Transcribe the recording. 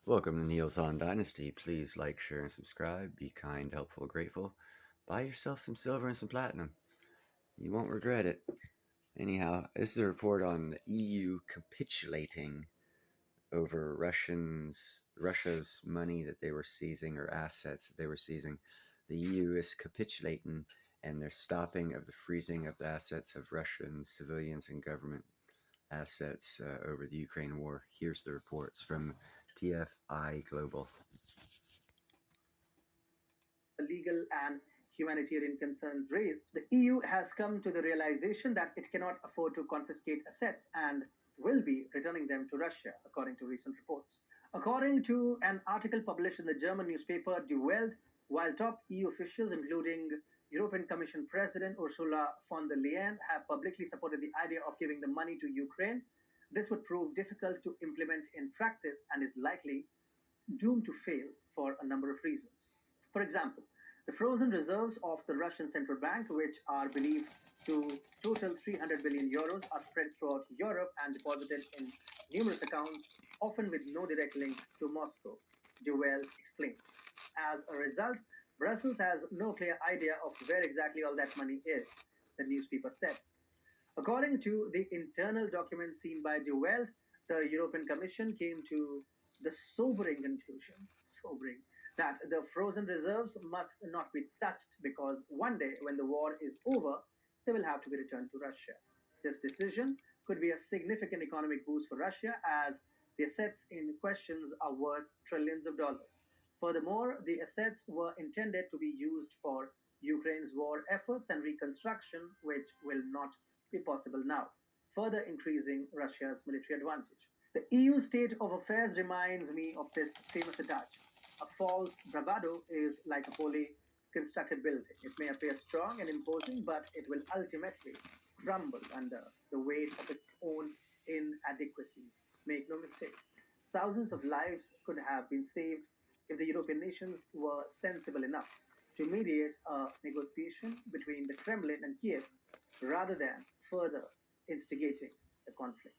Welcome to Neil's on Dynasty. Please like, share, and subscribe. Be kind, helpful, grateful. Buy yourself some silver and some platinum. You won't regret it. Anyhow, this is a report on the EU capitulating over Russia's money that they were seizing or assets that they were seizing. The EU is capitulating and they're stopping of the freezing of the assets of Russian civilians and government assets over the Ukraine war. Here's the reports from TFI Global. Legal and humanitarian concerns raised, the EU has come to the realization that it cannot afford to confiscate assets and will be returning them to Russia, according to recent reports. According to an article published in the German newspaper Die Welt, while top EU officials, including European Commission President Ursula von der Leyen, have publicly supported the idea of giving the money to Ukraine, this would prove difficult to implement in practice and is likely doomed to fail for a number of reasons. For example, the frozen reserves of the Russian central bank, which are believed to total 300 billion euros, are spread throughout Europe and deposited in numerous accounts, often with no direct link to Moscow, Duell explained. As a result, Brussels has no clear idea of where exactly all that money is, the newspaper said. According to the internal documents seen by De Welt, the European Commission came to the sobering conclusion, that the frozen reserves must not be touched because one day when the war is over, they will have to be returned to Russia. This decision could be a significant economic boost for Russia as the assets in questions are worth trillions of dollars. Furthermore, the assets were intended to be used for Ukraine's war efforts and reconstruction, which will not be possible now, further increasing Russia's military advantage. The EU state of affairs reminds me of this famous adage: a false bravado is like a poorly constructed building. It may appear strong and imposing, but it will ultimately crumble under the weight of its own inadequacies. Make no mistake, thousands of lives could have been saved if the European nations were sensible enough to mediate a negotiation between the Kremlin and Kiev rather than further instigating the conflict.